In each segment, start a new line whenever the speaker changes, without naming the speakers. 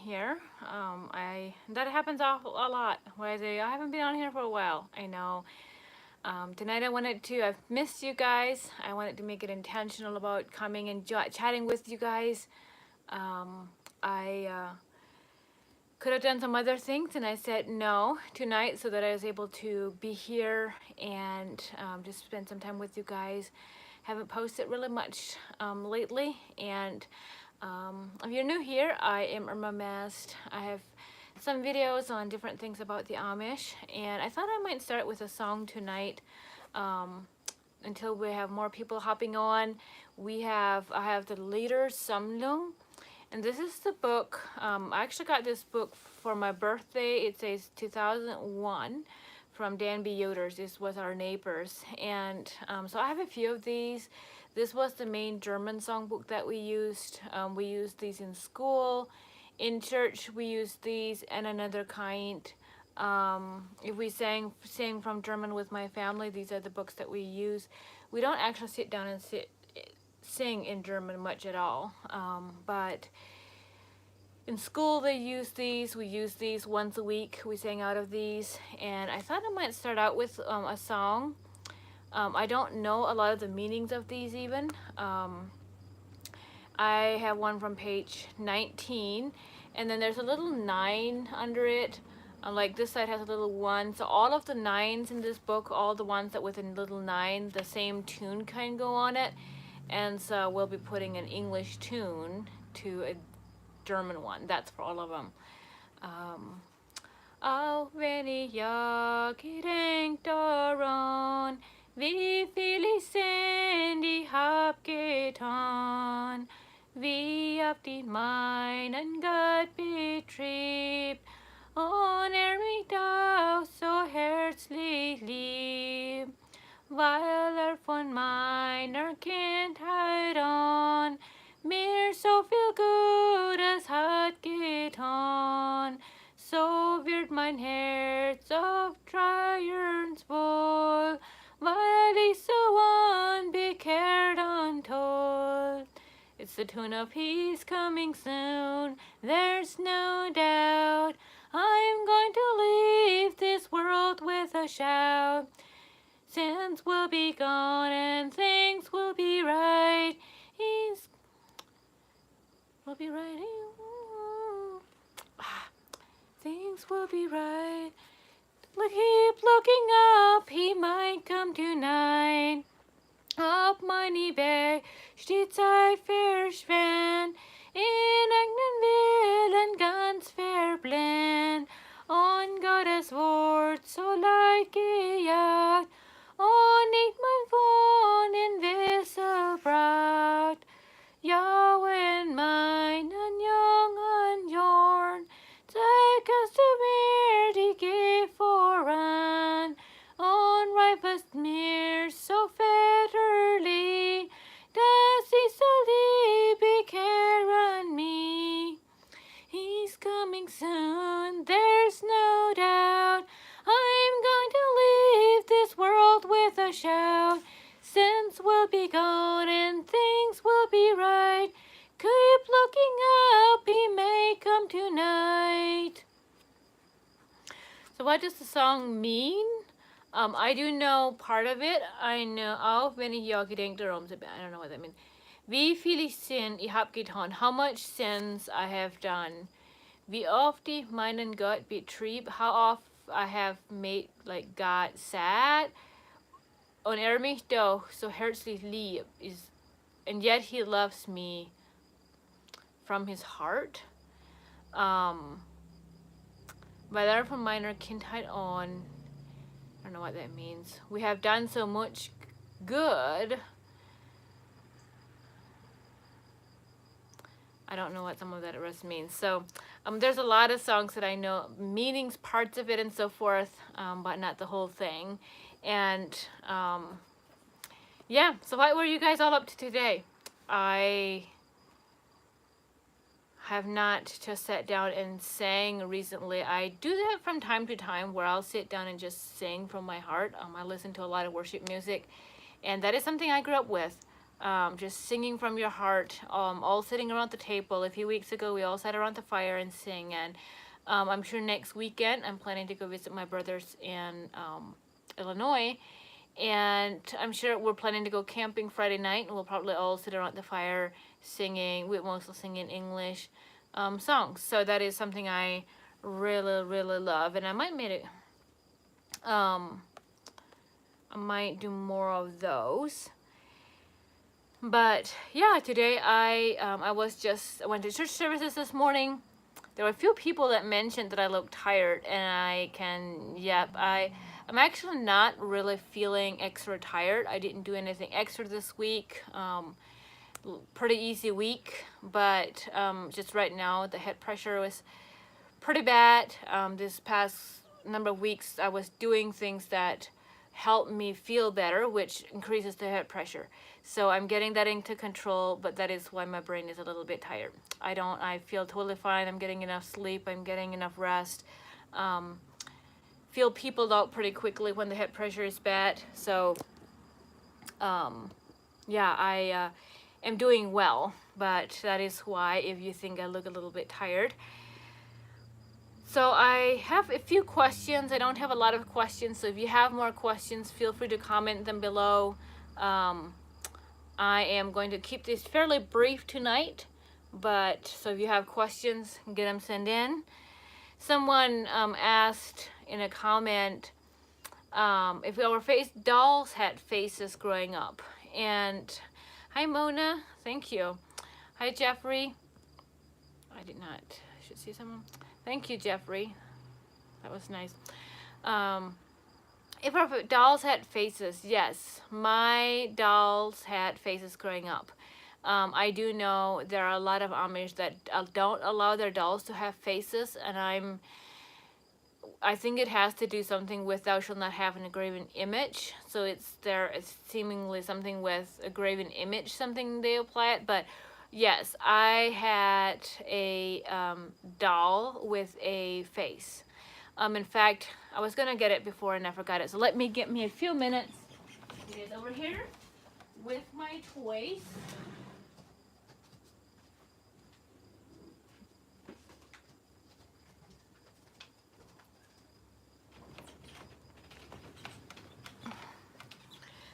here. That happens a lot. Where I say I haven't been on here for a while. I know. Tonight I've missed you guys. I wanted to make it intentional about coming and chatting with you guys. I could have done some other things, and I said no tonight so that I was able to be here and just spend some time with you guys. Haven't posted really much lately, and if you're new here, I am Erma. I have some videos on different things about the Amish, and I thought I might start with a song tonight until we have more people hopping on. I have the Leader Samlung, and this is the book. I actually got this book for my birthday. It says 2001 from Dan B. Yoder's. This was our neighbors, and so I have a few of these. This was the main German songbook that we used. We used these in school. In church, we used these and another kind. If we sang from German with my family, these are the books that we use. We don't actually sit down and sing in German much at all. But in school, they use these. We use these once a week. We sang out of these. And I thought I might start out with a song. I don't know a lot of the meanings of these even. I have one from page 19, and then there's a little 9 under it. Like this side has a little 1. So all of the 9s in this book, all the ones that with a little 9, the same tune kind go on it. And so we'll be putting an English tune to a German one. That's for all of them. Auch wenn ich ja gedenkt daran, wie viel ich Sünde hab getan, wie oft ich meinen Gott betrieb, und mich doch so herzlich lieb, weil von meiner Kindheit an mir so viel Gutes hat getan. So wird mein Herz oft treuernsvoll, weil ich so unbekehrt und toll. It's the tune of He's coming soon, there's no doubt. I'm going to leave this world with a shout. Sins will be gone and things will be right. Will be right. Things will be right. Keep looking up, He might come tonight. Auf meine Weg steht Zeit verschwend, in eigenen Willen ganz verblind, und Gottes Wort so leicht gejagt, und nicht mein Wohn in Wissel bracht. Ja, wenn meinen jungen Jahren zeigst du mir die Geh voran, und reifest mir so väterlich, dass ich so liebe care on me. He's coming soon, there's no doubt. I'm going to leave this world with a shout. Sins will be gone and things will be right. Keep looking up, He may come tonight. So what does the song mean? I do know part of it. I know auch wenn ich ja gedenkt darum. I don't know what that means. Wie viel ich Sinn ich hab getan. How much sins I have done. Wie oft ich meinen Gott betrieb. How oft I have made like God sad. Und mich doch so herzlich lieb is, and yet He loves me from His heart. Weil von meiner Kindheit on, I don't know what that means. We have done so much good. I don't know what some of that rest means. So there's a lot of songs that I know meanings, parts of it, and so forth, but not the whole thing. And yeah, so what were you guys all up to today? I have not just sat down and sang recently. I do that from time to time where I'll sit down and just sing from my heart. I listen to a lot of worship music, and that is something I grew up with. just singing from your heart, all sitting around the table. A few weeks ago, we all sat around the fire and sing, and I'm sure next weekend I'm planning to go visit my brothers in Illinois, and I'm sure we're planning to go camping Friday night, and we'll probably all sit around the fire singing. We mostly sing in English songs, so that is something I really love, and I might make it. I might do more of those. But yeah, today I went to church services this morning. There were a few people that mentioned that I looked tired, and I'm actually not really feeling extra tired. I didn't do anything extra this week. Pretty easy week, but just right now the head pressure was pretty bad. This past number of weeks I was doing things that help me feel better, which increases the head pressure. So I'm getting that into control, but that is why my brain is a little bit tired. I feel totally fine. I'm getting enough sleep. I'm getting enough rest. Feel peopled out pretty quickly when the head pressure is bad. So, yeah, I am doing well, but that is why if you think I look a little bit tired. So I have a few questions. I don't have a lot of questions, so if you have more questions, feel free to comment them below. I am going to keep this fairly brief tonight, but so if you have questions, get them sent in. Someone asked in a comment if our dolls had faces growing up. And hi Mona, thank you. Hi Jeffrey. I should see someone. Thank you, Jeffrey. That was nice. If our dolls had faces, yes, my dolls had faces growing up. I do know there are a lot of Amish that don't allow their dolls to have faces, and I think it has to do something with thou shalt not have an graven image. So it's seemingly something with a graven image, something they apply it, but yes, I had a doll with a face. In fact, I was gonna get it before and I forgot it. So let me get me a few minutes. It is over here with my toys.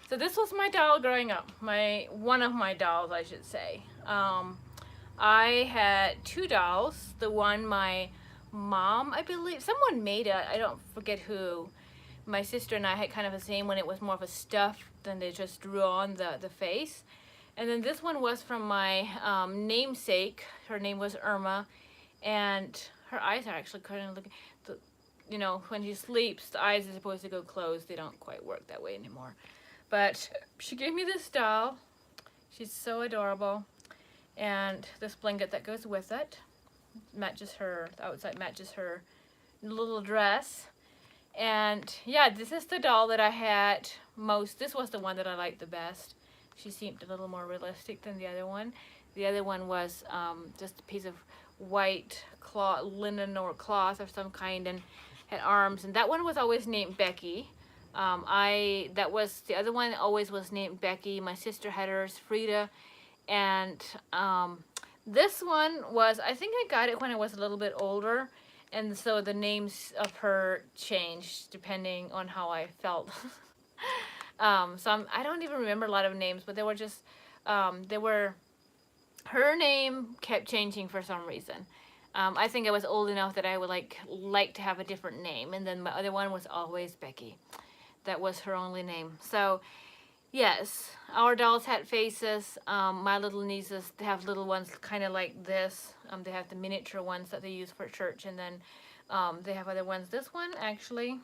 So this was my doll growing up. One of my dolls, I should say. I had two dolls. The one my mom, I believe, someone made it. I don't forget who. My sister and I had kind of the same when it was more of a stuff than they just drew on the face. And then this one was from my namesake. Her name was Erma, and her eyes are actually kind of looking. You know, when she sleeps, the eyes are supposed to go closed. They don't quite work that way anymore. But she gave me this doll. She's so adorable. And this blanket that goes with it matches her, the outside matches her little dress. And yeah, this is the doll that I had most. This was the one that I liked the best. She seemed a little more realistic than the other one. The other one was just a piece of white cloth, linen or cloth of some kind, and had arms. And that one was always named Becky. The other one always was named Becky. My sister had hers, Frida. And this one was, I think I got it when I was a little bit older. And so the names of her changed depending on how I felt. I don't even remember a lot of names, but they were just, her name kept changing for some reason. I think I was old enough that I would like to have a different name. And then my other one was always Becky. That was her only name. So yes, our dolls had faces. My little nieces, they have little ones kind of like this. They have the miniature ones that they use for church, and then they have other ones. This one, actually,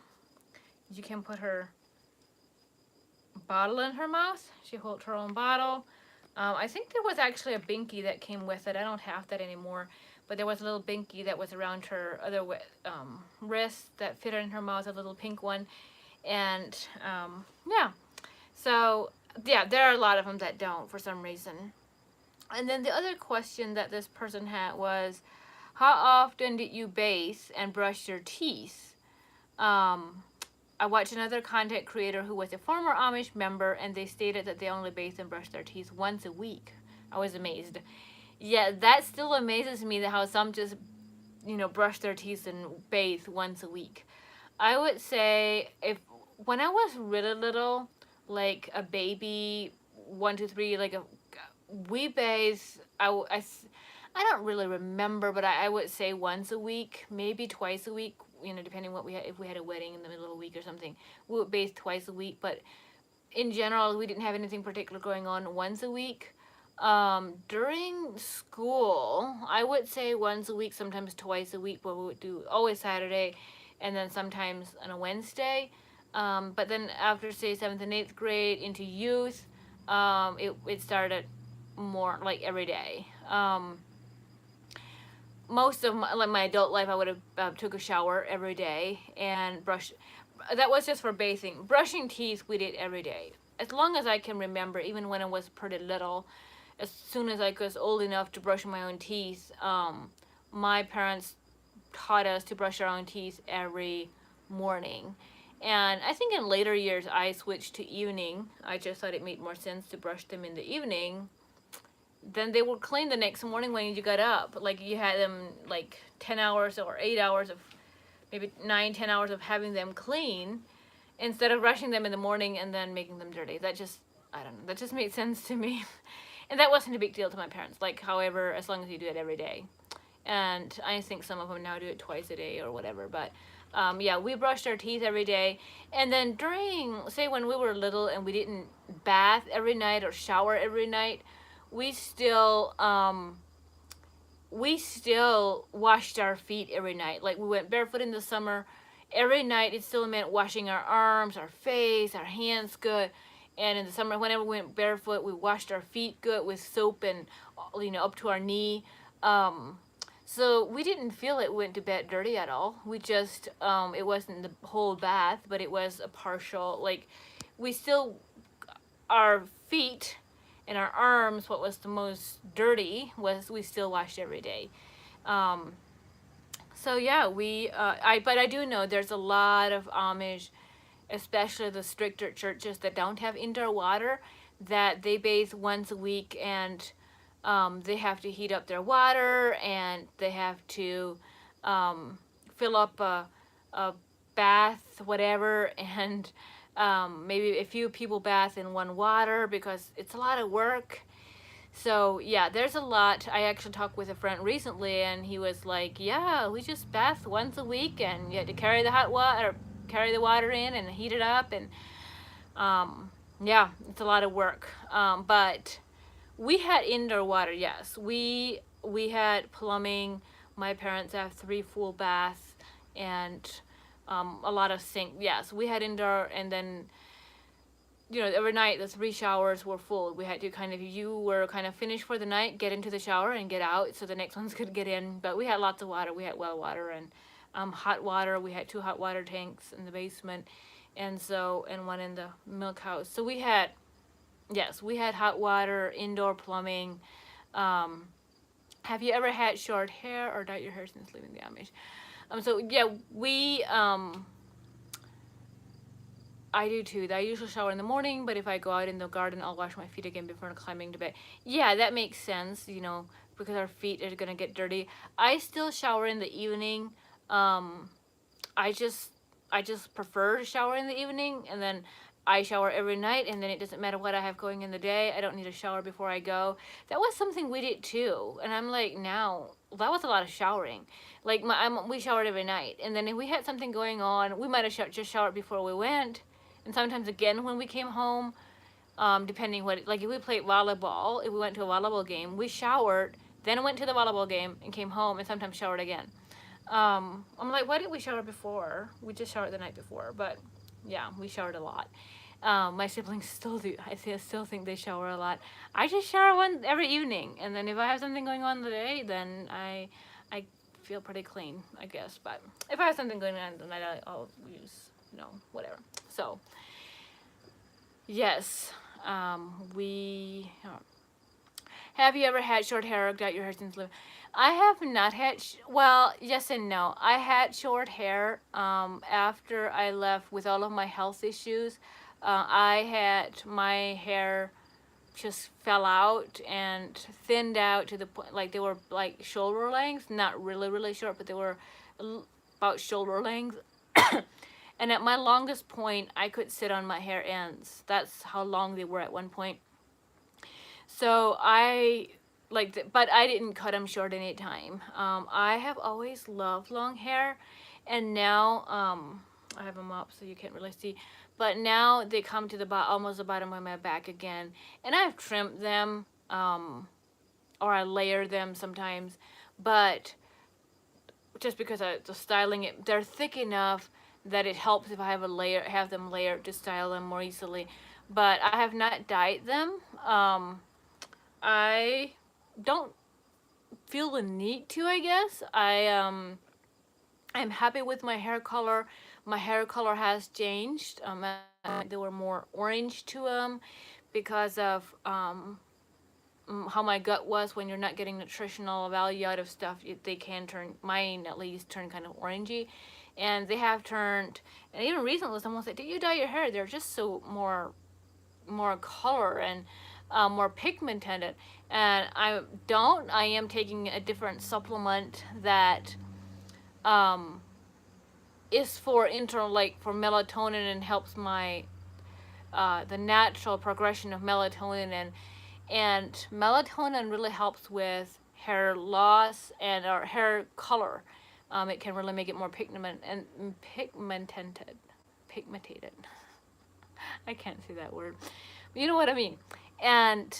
you can put her bottle in her mouth. She holds her own bottle. I think there was actually a binky that came with it. I don't have that anymore, but there was a little binky that was around her other wrist that fit in her mouth, a little pink one. And yeah, so yeah, there are a lot of them that don't for some reason. And then the other question that this person had was, how often did you bathe and brush your teeth? I watched another content creator who was a former Amish member, and they stated that they only bathe and brush their teeth once a week. I was amazed. Yeah, that still amazes me that how some just, brush their teeth and bathe once a week. I would say when I was really little, like a baby, 1, 2, 3, we bathe. I don't really remember, but I would say once a week, maybe twice a week. Depending what we had. If we had a wedding in the middle of the week or something, we would bathe twice a week. But in general, we didn't have anything particular going on once a week. During school, I would say once a week, sometimes twice a week, but we would do always Saturday, and then sometimes on a Wednesday. But then after, say, 7th and 8th grade into youth, it started more like every day. Most of my adult life, I would have took a shower every day and brushed. That was just for bathing. Brushing teeth, we did every day. As long as I can remember, even when I was pretty little, as soon as I was old enough to brush my own teeth, my parents taught us to brush our own teeth every morning. And I think in later years, I switched to evening. I just thought it made more sense to brush them in the evening. Then they were clean the next morning when you got up. Like you had them like 10 hours or 8 hours of, maybe 9, 10 hours of having them clean instead of rushing them in the morning and then making them dirty. That just, I don't know, that just made sense to me. And that wasn't a big deal to my parents. Like, however, as long as you do it every day. And I think some of them now do it twice a day or whatever. But yeah, we brushed our teeth every day. And then during, say, when we were little and we didn't bath every night or shower every night, we still washed our feet every night. Like we went barefoot in the summer. Every night it still meant washing our arms, our face, our hands good. And in the summer, whenever we went barefoot, we washed our feet good with soap and, up to our knee. So we didn't feel it went to bed dirty at all. We just, it wasn't the whole bath, but it was a partial, like, we still, our feet and our arms, what was the most dirty was we still washed every day. So yeah, but I do know there's a lot of Amish, especially the stricter churches that don't have indoor water, that they bathe once a week, and they have to heat up their water, and they have to fill up a bath, whatever, and maybe a few people bath in one water because it's a lot of work. So yeah, there's a lot. I actually talked with a friend recently, and he was like, "Yeah, we just bath once a week, and you had to carry the hot water, carry the water in, and heat it up, and yeah, it's a lot of work." But we had indoor water. Yes, we had plumbing. My parents have 3 full baths and a lot of sink. Yes, we had indoor, and then every night the 3 showers were full. We had to you were kind of finished for the night, get into the shower and get out so the next ones could get in. But we had lots of water. We had well water and hot water. We had 2 hot water tanks in the basement, and one in the milk house. So we had hot water, indoor plumbing. Have you ever had short hair or dyed your hair since leaving the Amish? So yeah, I do too. I usually shower in the morning, but if I go out in the garden, I'll wash my feet again before climbing to bed. Yeah, that makes sense, because our feet are gonna get dirty. I still shower in the evening. I just prefer to shower in the evening, and then I shower every night, and then it doesn't matter what I have going in the day. I don't need a shower before I go. That was something we did too, and I'm like, now that was a lot of showering. Like we showered every night, and then if we had something going on, we might have just showered before we went. And sometimes again when we came home, depending like if we played volleyball, if we went to a volleyball game, we showered, then went to the volleyball game and came home, and sometimes showered again. I'm like, why didn't we shower before? We just showered the night before, but yeah, we showered a lot. My siblings still do. I still think they shower a lot. I just shower every evening, and then if I have something going on in the day, then I feel pretty clean, I guess. But if I have something going on in the night, I'll use whatever. So yes, Have you ever had short hair or dyed your hair since living? I have not had, well, yes and no. I had short hair after I left with all of my health issues. I had my hair just fell out and thinned out to the point, like they were like shoulder length, not really, really short, but they were about shoulder length. And at my longest point, I could sit on my hair ends. That's how long they were at one point. So I but I didn't cut them short any time. I have always loved long hair, and now I have them up so you can't really see, but now they come to the almost the bottom of my back again, and I've trimmed them, or I layer them sometimes, but just because the styling it, they're thick enough that it helps if I have them layered to style them more easily. But I have not dyed them. I don't feel the need to, I guess. I'm happy with my hair color. My hair color has changed. There were more orange to them because of how my gut was when you're not getting nutritional value out of stuff. They can turn, mine at least, turn kind of orangey. And they have turned, and even recently someone said, did you dye your hair? They're just so more color and more pigmented. And I am taking a different supplement that is for internal, like for melatonin, and helps my the natural progression of melatonin, and melatonin really helps with hair loss and our hair color. It can really make it more pigmented. I can't say that word. You know what I mean. And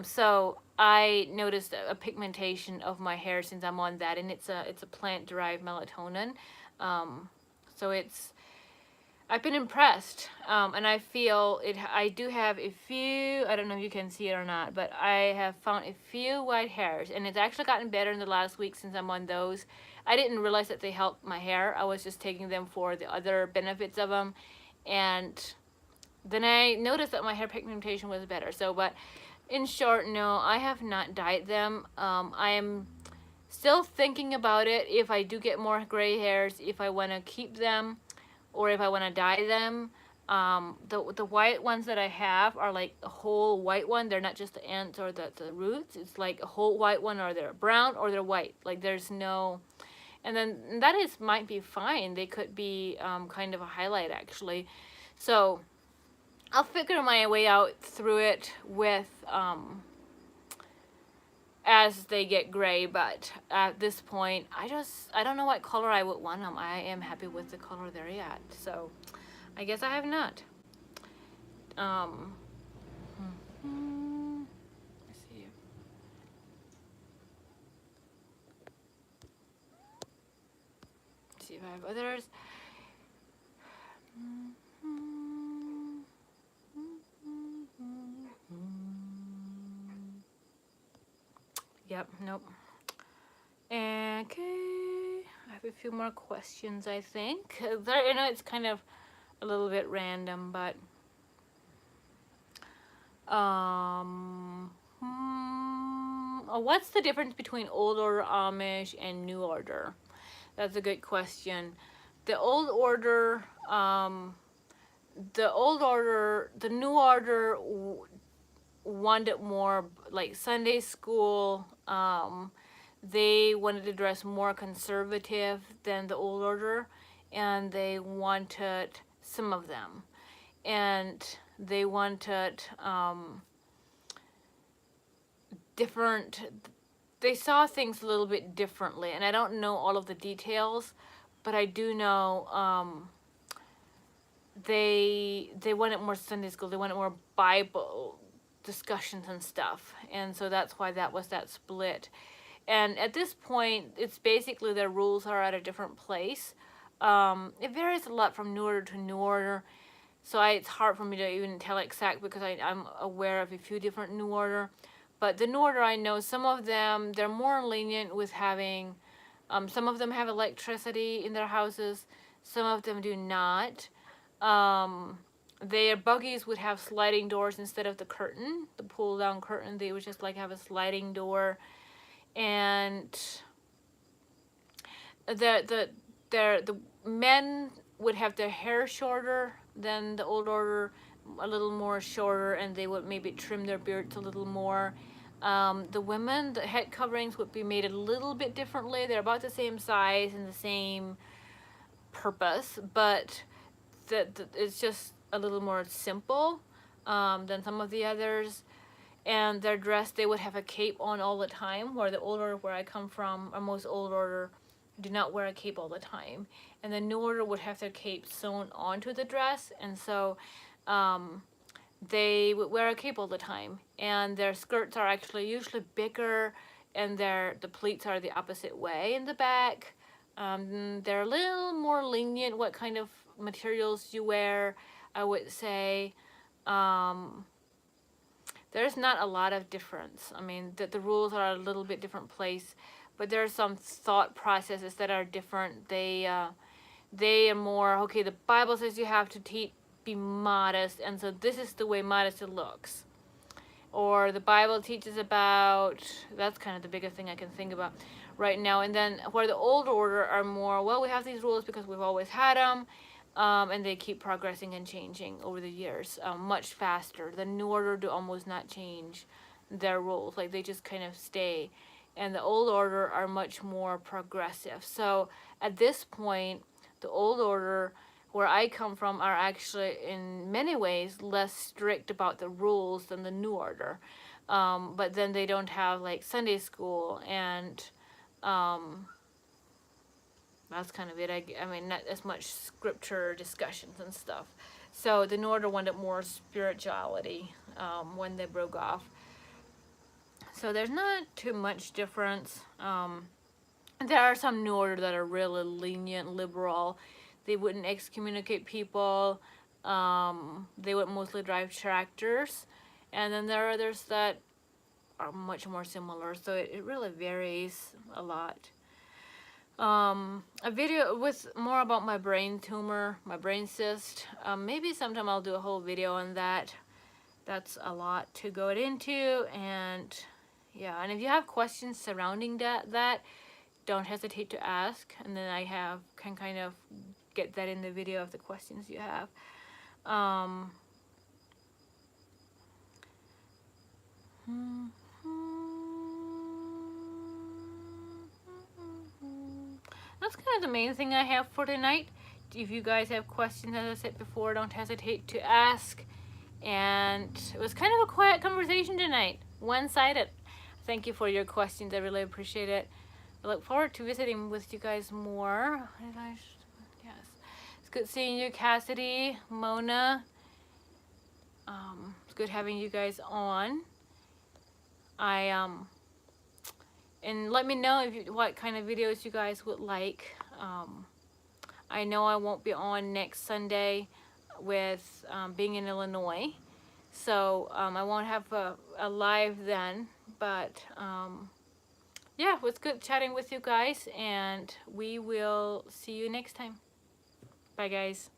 so I noticed a pigmentation of my hair since I'm on that, and it's a plant derived melatonin. So I've been impressed, and I feel it. I do have a few. I don't know if you can see it or not, but I have found a few white hairs, and it's actually gotten better in the last week since I'm on those. I didn't realize that they helped my hair. I was just taking them for the other benefits of them, and then I noticed that my hair pigmentation was better. So, but in short, no, I have not dyed them. I am still thinking about it. If I do get more gray hairs, if I want to keep them or if I want to dye them. The white ones that I have are like a whole white one. They're not just the ends or the roots. It's like a whole white one, or they're brown or they're white. Like there's no, and then that is might be fine. They could be kind of a highlight actually. So I'll figure my way out through it with as they get gray, but at this point I don't know what color I would want them. I am happy with the color they're at, so I guess I have not. Let's see if I have others. Yep, nope. Okay, I have a few more questions, I think. There, it's kind of a little bit random, but what's the difference between old order Amish and new order? That's a good question. The old order, the new order wanted more like Sunday school. They wanted to dress more conservative than the old order, and they wanted some of them, and they wanted different. They saw things a little bit differently, and I don't know all of the details, but I do know they wanted more Sunday school. They wanted more Bible discussions and stuff, and so that's why that was that split. And at this point, it's basically their rules are at a different place. It varies a lot from new order to new order, so it's hard for me to even tell exact because I'm aware of a few different new order. But the new order, I know some of them, they're more lenient with having, some of them have electricity in their houses, some of them do not. their buggies would have sliding doors instead of the curtain, the pull down curtain. They would just like have a sliding door. And the men would have their hair shorter than the old order, a little more shorter, and they would maybe trim their beards a little more. The women, the head coverings would be made a little bit differently. They're about the same size and the same purpose, but it's just a little more simple than some of the others. And their dress, they would have a cape on all the time, where the old order where I come from, or most old order, do not wear a cape all the time. And the new order would have their cape sewn onto the dress, and so they would wear a cape all the time. And their skirts are actually usually bigger, and the pleats are the opposite way in the back. They're a little more lenient what kind of materials you wear, I would say. There's not a lot of difference. I mean, the rules are a little bit different place, but there are some thought processes that are different. They are more, okay, the Bible says you have to be modest, and so this is the way modesty looks. Or the Bible teaches about, that's kind of the biggest thing I can think about right now. And then where the old order are more, well, we have these rules because we've always had them, and they keep progressing and changing over the years much faster. The new order do almost not change their rules, like they just kind of stay. And the old order are much more progressive. So at this point, the old order where I come from are actually in many ways less strict about the rules than the new order. But then they don't have like Sunday school, and that's kind of it. I mean, not as much scripture discussions and stuff. So the new order wanted more spirituality when they broke off. So there's not too much difference. There are some new order that are really lenient, liberal. They wouldn't excommunicate people. They would mostly drive tractors. And then there are others that are much more similar. So it really varies a lot. A video with more about my brain tumor, my brain cyst. Maybe sometime I'll do a whole video on that. That's a lot to go into. And yeah, and if you have questions surrounding that, don't hesitate to ask, and then I can kind of get that in the video of the questions you have. That's kind of the main thing I have for tonight. If you guys have questions, as I said before, don't hesitate to ask. And it was kind of a quiet conversation tonight, one-sided. Thank you for your questions. I really appreciate it. I look forward to visiting with you guys more. Yes. It's good seeing you, Cassidy, Mona. It's good having you guys on. And let me know what kind of videos you guys would like. I know I won't be on next Sunday with being in Illinois. So I won't have a live then, but yeah, it was good chatting with you guys, and we will see you next time. Bye, guys.